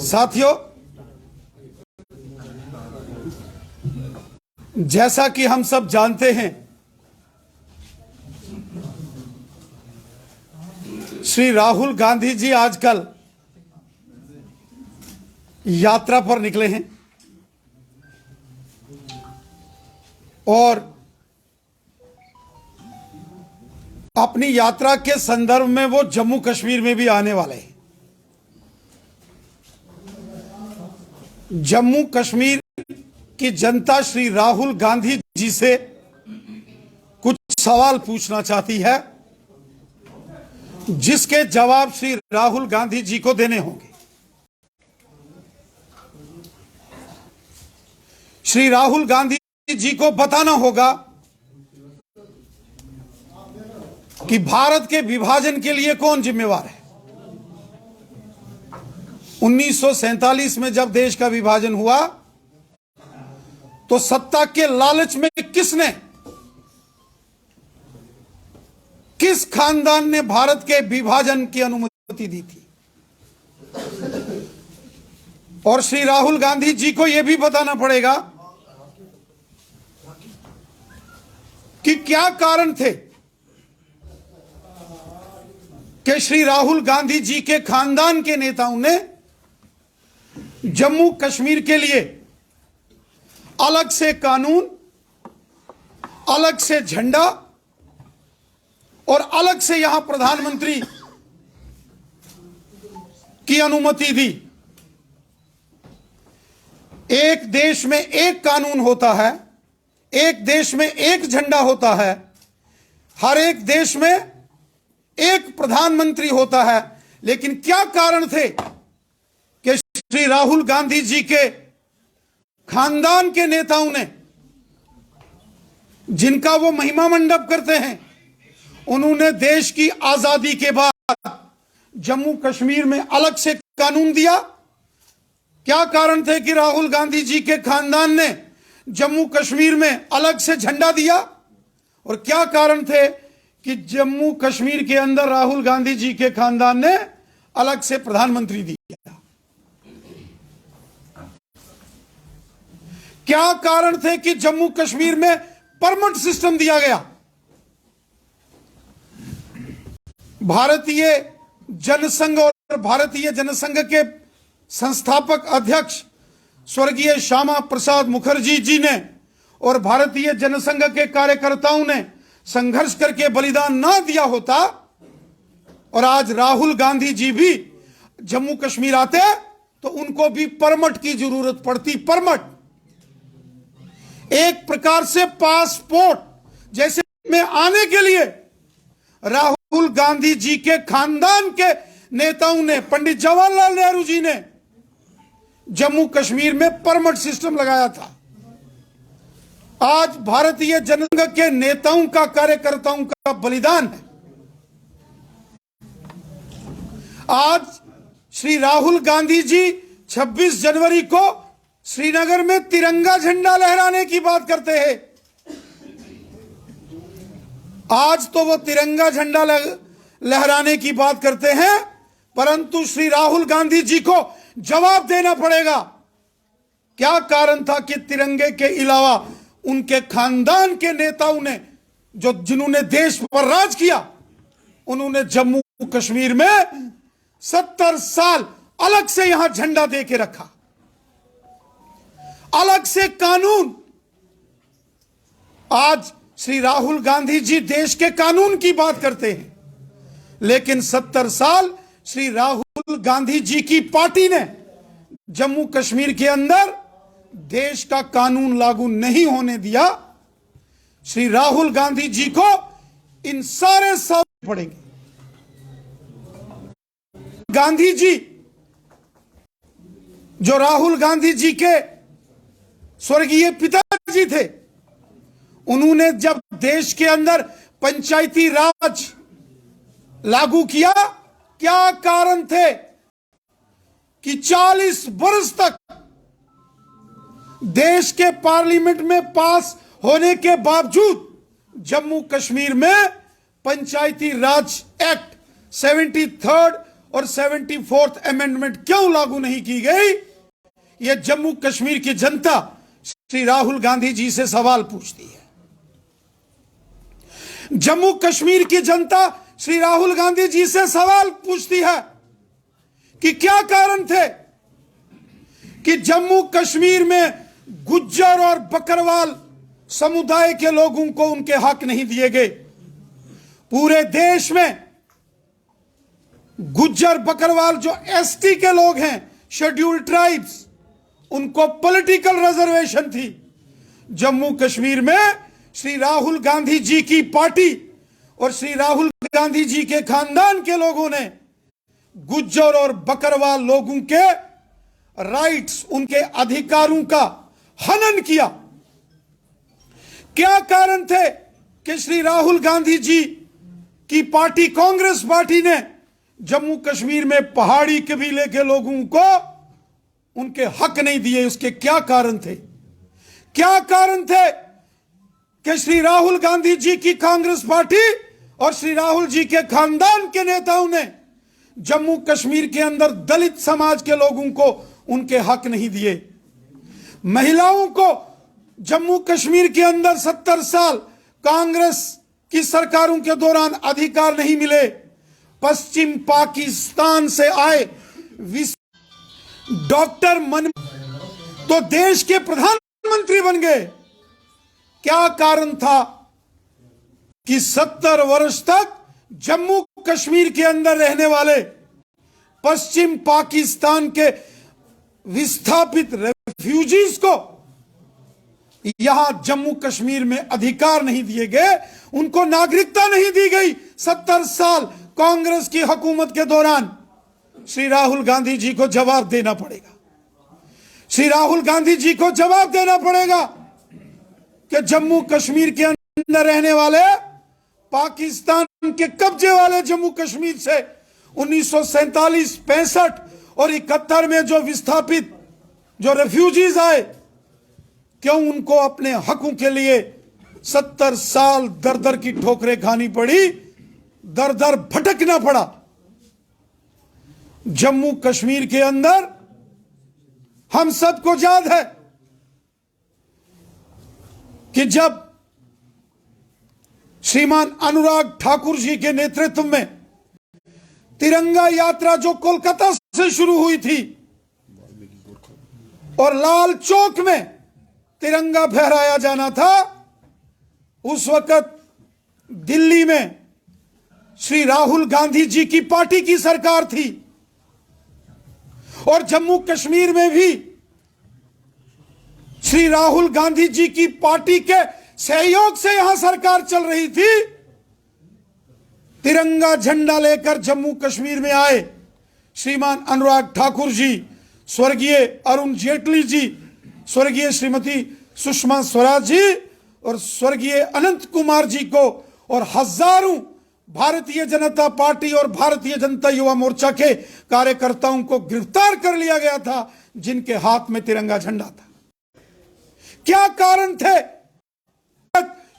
साथियों, जैसा कि हम सब जानते हैं, श्री राहुल गांधी जी आजकल यात्रा पर निकले हैं और अपनी यात्रा के संदर्भ में वो जम्मू कश्मीर में भी आने वाले हैं। जम्मू कश्मीर की जनता श्री राहुल गांधी जी से कुछ सवाल पूछना चाहती है, जिसके जवाब श्री राहुल गांधी जी को देने होंगे। श्री राहुल गांधी जी को बताना होगा कि भारत के विभाजन के लिए कौन जिम्मेवार है। 1947 में जब देश का विभाजन हुआ तो सत्ता के लालच में किस खानदान ने भारत के विभाजन की अनुमति दी थी। और श्री राहुल गांधी जी को यह भी बताना पड़ेगा कि क्या कारण थे कि श्री राहुल गांधी जी के खानदान के नेताओं ने जम्मू कश्मीर के लिए अलग से कानून, अलग से झंडा और अलग से यहां प्रधानमंत्री की अनुमति दी। एक देश में एक कानून होता है, एक देश में एक झंडा होता है, हर एक देश में एक प्रधानमंत्री होता है, लेकिन क्या कारण थे कि श्री राहुल गांधी जी के खानदान के नेताओं ने, जिनका वो महिमा मंडप करते हैं, उन्होंने देश की आजादी के बाद जम्मू कश्मीर में अलग से कानून दिया। क्या कारण थे कि राहुल गांधी जी के खानदान ने जम्मू कश्मीर में अलग से झंडा दिया, और क्या कारण थे कि जम्मू कश्मीर के अंदर राहुल गांधी जी के खानदान ने अलग से प्रधानमंत्री दिया। क्या कारण थे कि जम्मू कश्मीर में परमिट सिस्टम दिया गया। भारतीय जनसंघ और भारतीय जनसंघ के संस्थापक अध्यक्ष स्वर्गीय श्यामा प्रसाद मुखर्जी जी ने और भारतीय जनसंघ के कार्यकर्ताओं ने संघर्ष करके बलिदान ना दिया होता और आज राहुल गांधी जी भी जम्मू कश्मीर आते तो उनको भी परमिट की जरूरत पड़ती। परमिट एक प्रकार से पासपोर्ट जैसे में आने के लिए राहुल गांधी जी के खानदान के नेताओं ने, पंडित जवाहरलाल नेहरू जी ने जम्मू कश्मीर में परमिट सिस्टम लगाया था। आज भारतीय जनसंघ के नेताओं का, कार्यकर्ताओं का बलिदान है। आज श्री राहुल गांधी जी 26 जनवरी को श्रीनगर में तिरंगा झंडा लहराने की बात करते हैं। आज तो वो तिरंगा झंडा लहराने की बात करते हैं, परंतु श्री राहुल गांधी जी को जवाब देना पड़ेगा क्या कारण था कि तिरंगे के अलावा उनके खानदान के नेताओं ने, जिन्होंने देश पर राज किया, उन्होंने जम्मू कश्मीर में 70 साल अलग से यहां झंडा दे के रखा, अलग से कानून। आज श्री राहुल गांधी जी देश के कानून की बात करते हैं, लेकिन 70 साल श्री राहुल गांधी जी की पार्टी ने जम्मू कश्मीर के अंदर देश का कानून लागू नहीं होने दिया। श्री राहुल गांधी जी को इन सारे सवाल पड़ेंगे। गांधी जी, जो राहुल गांधी जी के स्वर्गीय पिताजी थे, उन्होंने जब देश के अंदर पंचायती राज लागू किया, क्या कारण थे कि 40 वर्ष तक देश के पार्लियामेंट में पास होने के बावजूद जम्मू कश्मीर में पंचायती राज एक्ट 73 और 74th अमेंडमेंट क्यों लागू नहीं की गई, यह जम्मू कश्मीर की जनता श्री राहुल गांधी जी से सवाल पूछती है। जम्मू कश्मीर की जनता श्री राहुल गांधी जी से सवाल पूछती है कि क्या कारण थे कि जम्मू कश्मीर में गुज्जर और बकरवाल समुदाय के लोगों को उनके हक नहीं दिए गए। पूरे देश में गुज्जर बकरवाल जो एसटी के लोग हैं, शेड्यूल्ड ट्राइब्स, उनको पॉलिटिकल रिजर्वेशन थी। जम्मू कश्मीर में श्री राहुल गांधी जी की पार्टी और श्री राहुल गांधी जी के खानदान के लोगों ने गुज्जर और बकरवाल लोगों के राइट्स, उनके अधिकारों का हनन किया। क्या कारण थे कि श्री राहुल गांधी जी की पार्टी कांग्रेस पार्टी ने जम्मू कश्मीर में पहाड़ी कबीले के लोगों को उनके हक नहीं दिए? उसके क्या कारण थे? क्या कारण थे कि श्री राहुल गांधी जी की कांग्रेस पार्टी और श्री राहुल जी के खानदान के नेताओं ने जम्मू कश्मीर के अंदर दलित समाज के लोगों को उनके हक नहीं दिए? महिलाओं को जम्मू कश्मीर के अंदर 70 साल कांग्रेस की सरकारों के दौरान अधिकार नहीं मिले। पश्चिम पाकिस्तान से आए डॉक्टर मन तो देश के प्रधानमंत्री बन गए। क्या कारण था कि 70 वर्ष तक जम्मू कश्मीर के अंदर रहने वाले पश्चिम पाकिस्तान के विस्थापित रेफ्यूजीज को यहां जम्मू कश्मीर में अधिकार नहीं दिए गए, उनको नागरिकता नहीं दी गई? 70 साल कांग्रेस की हुकूमत के दौरान श्री राहुल गांधी जी को जवाब देना पड़ेगा। श्री राहुल गांधी जी को जवाब देना पड़ेगा कि जम्मू कश्मीर के अंदर रहने वाले पाकिस्तान के कब्जे वाले जम्मू कश्मीर से 1947, 65 और 71 में जो विस्थापित, जो रेफ्यूजीज आए, क्यों उनको अपने हकों के लिए 70 साल दर दर की ठोकरें खानी पड़ी, दर दर भटकना पड़ा? जम्मू कश्मीर के अंदर हम सबको याद है कि जब श्रीमान अनुराग ठाकुर जी के नेतृत्व में तिरंगा यात्रा जो कोलकाता से शुरू हुई थी और लाल चौक में तिरंगा फहराया जाना था, उस वक्त दिल्ली में श्री राहुल गांधी जी की पार्टी की सरकार थी और जम्मू कश्मीर में भी श्री राहुल गांधी जी की पार्टी के सहयोग से यहां सरकार चल रही थी। तिरंगा झंडा लेकर जम्मू कश्मीर में आए श्रीमान अनुराग ठाकुर जी, स्वर्गीय अरुण जेटली जी, स्वर्गीय श्रीमती सुषमा स्वराज जी और स्वर्गीय अनंत कुमार जी को और हजारों भारतीय जनता पार्टी और भारतीय जनता युवा मोर्चा के कार्यकर्ताओं को गिरफ्तार कर लिया गया था, जिनके हाथ में तिरंगा झंडा था। क्या कारण थे?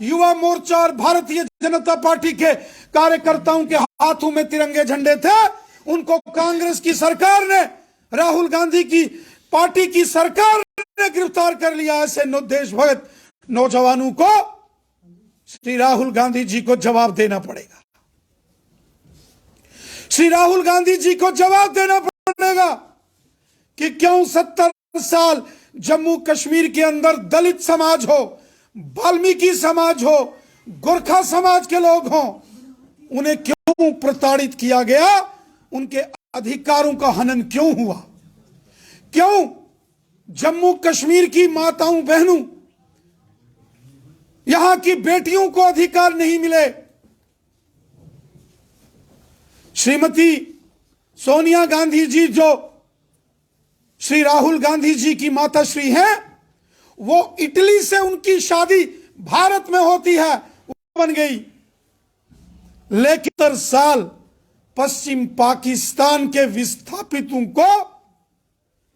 युवा मोर्चा और भारतीय जनता पार्टी के कार्यकर्ताओं के हाथों में तिरंगे झंडे थे। उनको कांग्रेस की सरकार ने, राहुल गांधी की पार्टी की सरकार ने गिरफ्तार कर लिया। ऐसे देशभक्त नौजवानों को श्री राहुल गांधी जी को जवाब देना पड़ेगा। श्री राहुल गांधी जी को जवाब देना पड़ेगा कि क्यों 70 साल जम्मू कश्मीर के अंदर दलित समाज हो, वाल्मीकि समाज हो, गोरखा समाज के लोग हों, उन्हें क्यों प्रताड़ित किया गया? उनके अधिकारों का हनन क्यों हुआ? क्यों जम्मू कश्मीर की माताओं बहनों, यहां की बेटियों को अधिकार नहीं मिले? श्रीमती सोनिया गांधी जी जो श्री राहुल गांधी जी की माताश्री हैं, वो इटली से उनकी शादी भारत में होती है, वो बन गई। लेकिन 70 साल पश्चिम पाकिस्तान के विस्थापितों को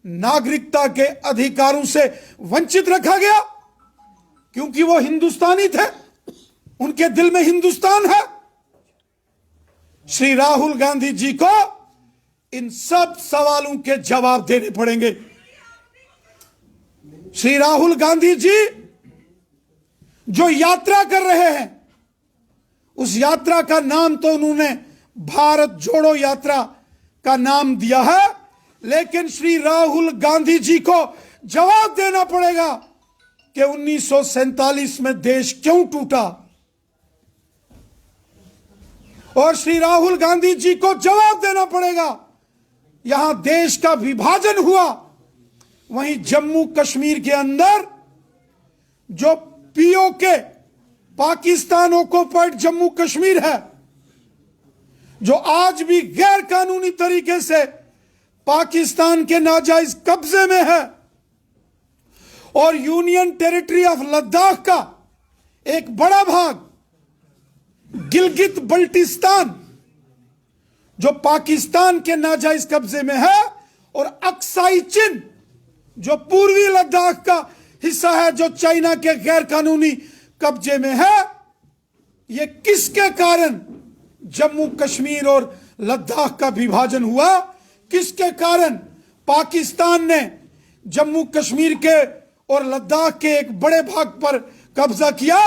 नागरिकता के अधिकारों से वंचित रखा गया, क्योंकि वो हिंदुस्तानी थे, उनके दिल में हिंदुस्तान है। श्री राहुल गांधी जी को इन सब सवालों के जवाब देने पड़ेंगे। श्री राहुल गांधी जी जो यात्रा कर रहे हैं, उस यात्रा का नाम तो उन्होंने भारत जोड़ो यात्रा का नाम दिया है, लेकिन श्री राहुल गांधी जी को जवाब देना पड़ेगा कि 1947 में देश क्यों टूटा, और श्री राहुल गांधी जी को जवाब देना पड़ेगा यहां देश का विभाजन हुआ, वहीं जम्मू कश्मीर के अंदर जो पीओके पाकिस्तान ऑक्युपाइड जम्मू कश्मीर है, जो आज भी गैर कानूनी तरीके से पाकिस्तान के नाजायज कब्जे में है, और यूनियन टेरिटरी ऑफ लद्दाख का एक बड़ा भाग गिलगित बल्टिस्तान जो पाकिस्तान के नाजायज कब्जे में है, और अक्साई चिन जो पूर्वी लद्दाख का हिस्सा है जो चाइना के गैर कानूनी कब्जे में है। यह किसके कारण जम्मू कश्मीर और लद्दाख का विभाजन हुआ, किसके कारण पाकिस्तान ने जम्मू कश्मीर के और लद्दाख के एक बड़े भाग पर कब्जा किया,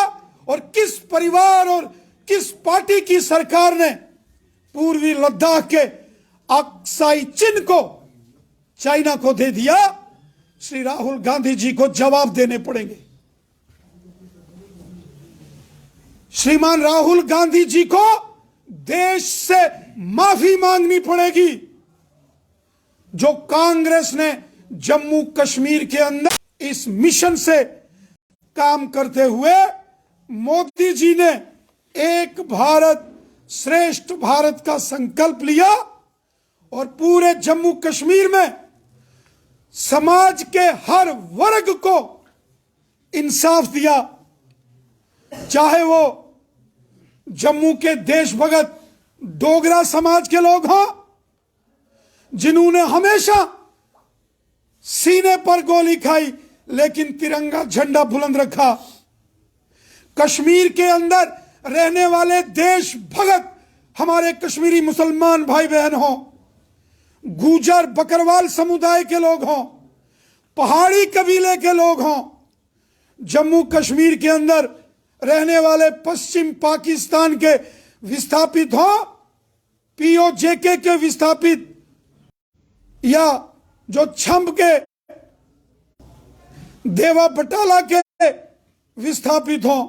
और किस परिवार और किस पार्टी की सरकार ने पूर्वी लद्दाख के अक्साई चिन को चाइना को दे दिया। श्री राहुल गांधी जी को जवाब देने पड़ेंगे। श्रीमान राहुल गांधी जी को देश से माफी मांगनी पड़ेगी। जो कांग्रेस ने जम्मू कश्मीर के अंदर इस मिशन से काम करते हुए मोदी जी ने एक भारत श्रेष्ठ भारत का संकल्प लिया, और पूरे जम्मू कश्मीर में समाज के हर वर्ग को इंसाफ दिया, चाहे वो जम्मू के देशभगत डोगरा समाज के लोग हों जिन्होंने हमेशा सीने पर गोली खाई लेकिन तिरंगा झंडा बुलंद रखा, कश्मीर के अंदर रहने वाले देशभगत हमारे कश्मीरी मुसलमान भाई बहन हों, गुजर बकरवाल समुदाय के लोग हों, पहाड़ी कबीले के लोग हों, जम्मू कश्मीर के अंदर रहने वाले पश्चिम पाकिस्तान के विस्थापित हों, पीओजेके के विस्थापित, या जो छंब के देवा बटाला के विस्थापित हों,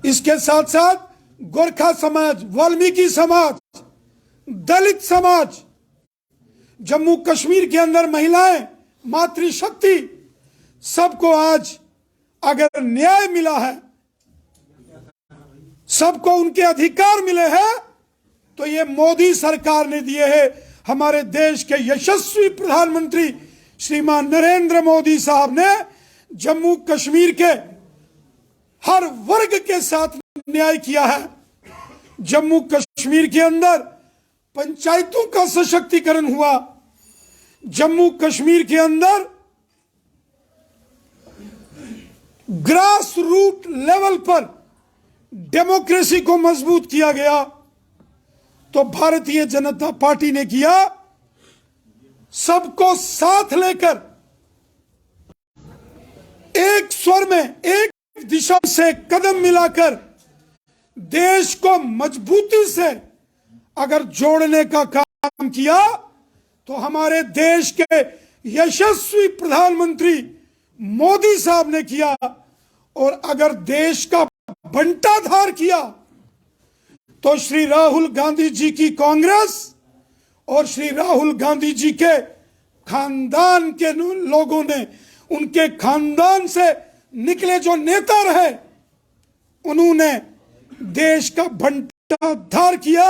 इसके साथ साथ गोरखा समाज, वाल्मीकि समाज, दलित समाज, जम्मू कश्मीर के अंदर महिलाएं, मातृशक्ति, सबको आज अगर न्याय मिला है, सबको उनके अधिकार मिले हैं, तो ये मोदी सरकार ने दिए हैं। हमारे देश के यशस्वी प्रधानमंत्री श्रीमान नरेंद्र मोदी साहब ने जम्मू कश्मीर के हर वर्ग के साथ न्याय किया है। जम्मू कश्मीर के अंदर पंचायतों का सशक्तिकरण हुआ, जम्मू कश्मीर के अंदर ग्रास रूट लेवल पर डेमोक्रेसी को मजबूत किया गया। तो भारतीय जनता पार्टी ने किया, सबको साथ लेकर एक स्वर में एक दिशा से कदम मिलाकर देश को मजबूती से अगर जोड़ने का काम किया, तो हमारे देश के यशस्वी प्रधानमंत्री मोदी साहब ने किया। और अगर देश का बंटाधार किया, तो श्री राहुल गांधी जी की कांग्रेस और श्री राहुल गांधी जी के खानदान के लोगों ने, उनके खानदान से निकले जो नेता रहे, उन्होंने देश का बंटाधार किया।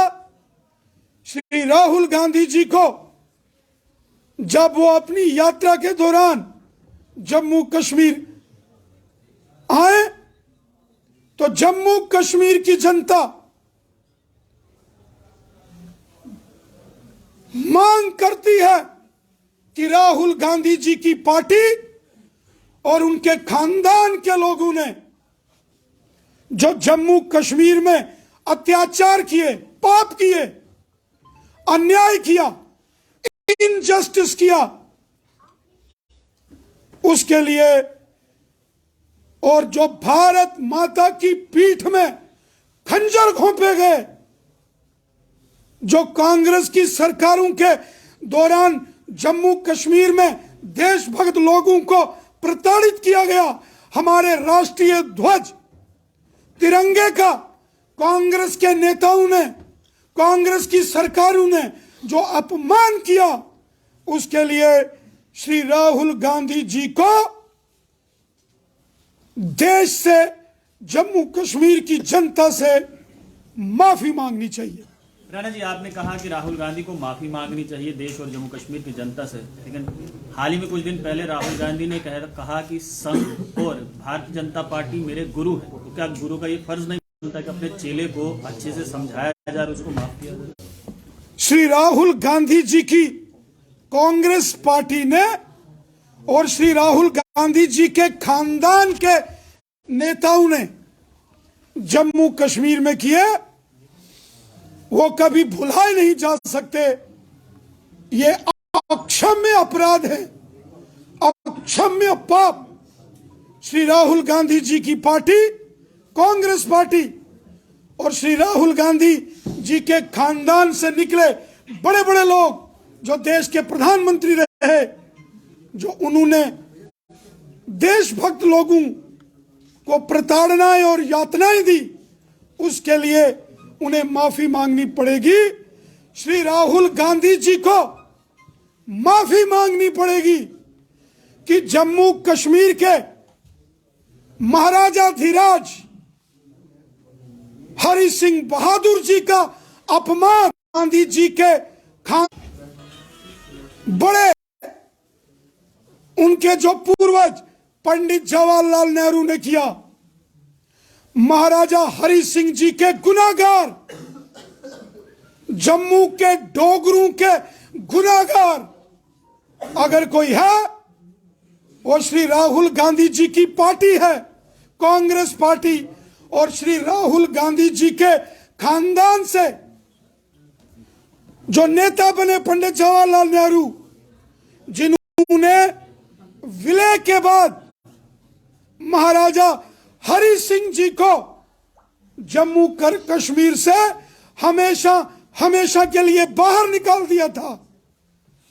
श्री राहुल गांधी जी को जब वो अपनी यात्रा के दौरान जम्मू कश्मीर आए, तो जम्मू कश्मीर की जनता मांग करती है कि राहुल गांधी जी की पार्टी और उनके खानदान के लोगों ने जो जम्मू कश्मीर में अत्याचार किए, पाप किए, अन्याय किया, इनजस्टिस किया, उसके लिए, और जो भारत माता की पीठ में खंजर घोंपे गए, जो कांग्रेस की सरकारों के दौरान जम्मू कश्मीर में देशभक्त लोगों को प्रताड़ित किया गया, हमारे राष्ट्रीय ध्वज तिरंगे का कांग्रेस के नेताओं ने, कांग्रेस की सरकारों ने जो अपमान किया, उसके लिए श्री राहुल गांधी जी को देश से, जम्मू कश्मीर की जनता से माफी मांगनी चाहिए। राणा जी, आपने कहा कि राहुल गांधी को माफी मांगनी चाहिए देश और जम्मू कश्मीर की जनता से, लेकिन हाल ही में कुछ दिन पहले राहुल गांधी ने कहा कि संघ और भारतीय जनता पार्टी मेरे गुरु है, तो क्या गुरु का ये फर्ज नहीं बनता कि अपने चेले को अच्छे से समझाया जाए और उसको माफ किया जाए? श्री राहुल गांधी जी की कांग्रेस पार्टी ने और श्री राहुल गांधी जी के खानदान के नेताओं ने जम्मू कश्मीर में किए, वो कभी भुलाए नहीं जा सकते। ये अक्षम्य अपराध है, अक्षम्य पाप। श्री राहुल गांधी जी की पार्टी, कांग्रेस पार्टी, और श्री राहुल गांधी जी के खानदान से निकले बड़े बड़े लोग जो देश के प्रधानमंत्री रहे, जो उन्होंने देशभक्त लोगों को प्रताड़नाएं और यातनाएं दी, उसके लिए उन्हें माफी मांगनी पड़ेगी। श्री राहुल गांधी जी को माफी मांगनी पड़ेगी कि जम्मू कश्मीर के महाराजा धीराज हरि सिंह बहादुर जी का अपमान गांधी जी के बड़े, उनके जो पूर्वज पंडित जवाहरलाल नेहरू ने किया, महाराजा हरि सिंह जी के गुनाहगार, जम्मू के डोगरों के गुनाहगार अगर कोई है, वो श्री राहुल गांधी जी की पार्टी है, कांग्रेस पार्टी, और श्री राहुल गांधी जी के खानदान से जो नेता बने पंडित जवाहरलाल नेहरू, जिन्होंने विलय के बाद महाराजा हरि सिंह जी को जम्मू कश्मीर से हमेशा हमेशा के लिए बाहर निकाल दिया था,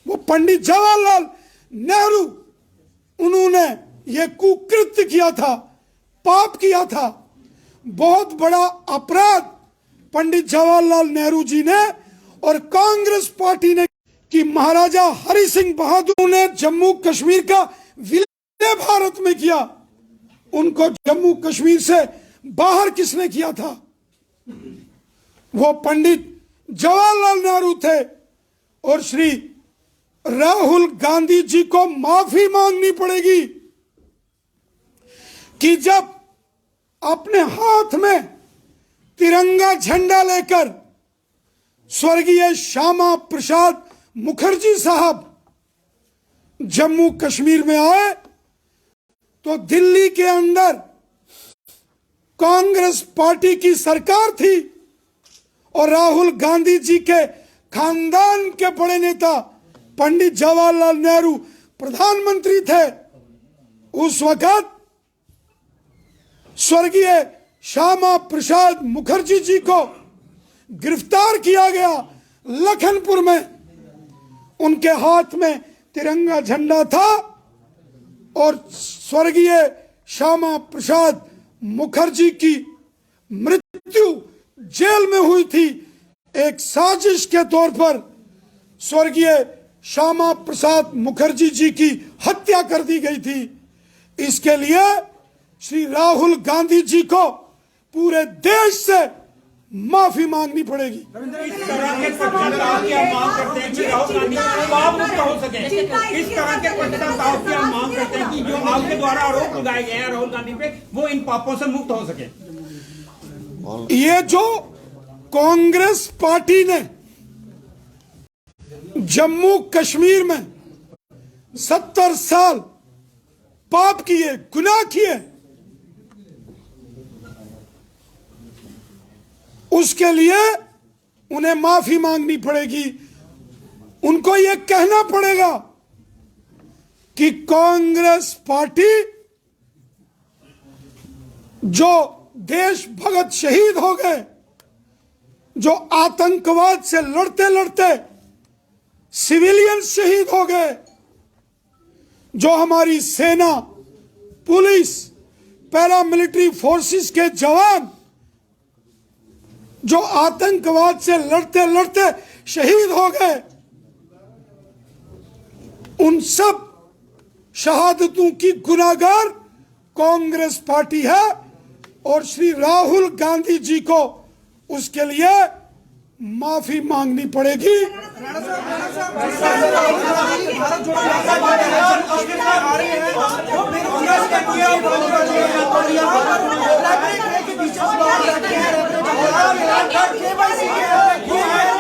वो पंडित जवाहरलाल नेहरू, उन्होंने ये कुकृत्य किया था, पाप किया था, बहुत बड़ा अपराध पंडित जवाहरलाल नेहरू जी ने और कांग्रेस पार्टी ने कि महाराजा हरि सिंह बहादुर ने जम्मू कश्मीर का विलय भारत में किया। उनको जम्मू कश्मीर से बाहर किसने किया था? वो पंडित जवाहरलाल नेहरू थे। और श्री राहुल गांधी जी को माफी मांगनी पड़ेगी कि जब अपने हाथ में तिरंगा झंडा लेकर स्वर्गीय श्यामा प्रसाद मुखर्जी साहब जम्मू कश्मीर में आए, तो दिल्ली के अंदर कांग्रेस पार्टी की सरकार थी और राहुल गांधी जी के खानदान के बड़े नेता पंडित जवाहरलाल नेहरू प्रधानमंत्री थे। उस वक्त स्वर्गीय श्यामा प्रसाद मुखर्जी जी को गिरफ्तार किया गया लखनपुर में। उनके हाथ में तिरंगा झंडा था और स्वर्गीय श्यामा प्रसाद मुखर्जी की मृत्यु जेल में हुई थी। एक साजिश के तौर पर स्वर्गीय श्यामा प्रसाद मुखर्जी जी की हत्या कर दी गई थी। इसके लिए श्री राहुल गांधी जी को पूरे देश से माफी मांगनी पड़ेगी। इस तरह के पश्चाताप की हम मांग करते हैं कि राहुल गांधी पाप मुक्त हो सके। इस तरह के पश्चाताप की हम मांग करते हैं कि जो आपके द्वारा आरोप लगाए गए हैं राहुल गांधी पे, वो इन पापों से मुक्त हो सके। ये जो कांग्रेस पार्टी ने जम्मू कश्मीर में 70 साल पाप किए, गुनाह किए, उसके लिए उन्हें माफी मांगनी पड़ेगी। उनको यह कहना पड़ेगा कि कांग्रेस पार्टी जो देशभक्त शहीद हो गए, जो आतंकवाद से लड़ते लड़ते सिविलियन शहीद हो गए, जो हमारी सेना, पुलिस, पैरामिलिट्री फोर्सेस के जवान जो आतंकवाद से लड़ते लड़ते शहीद हो गए, उन सब शहादतों की गुनाहगार कांग्रेस पार्टी है और श्री राहुल गांधी जी को उसके लिए माफी मांगनी पड़ेगी। के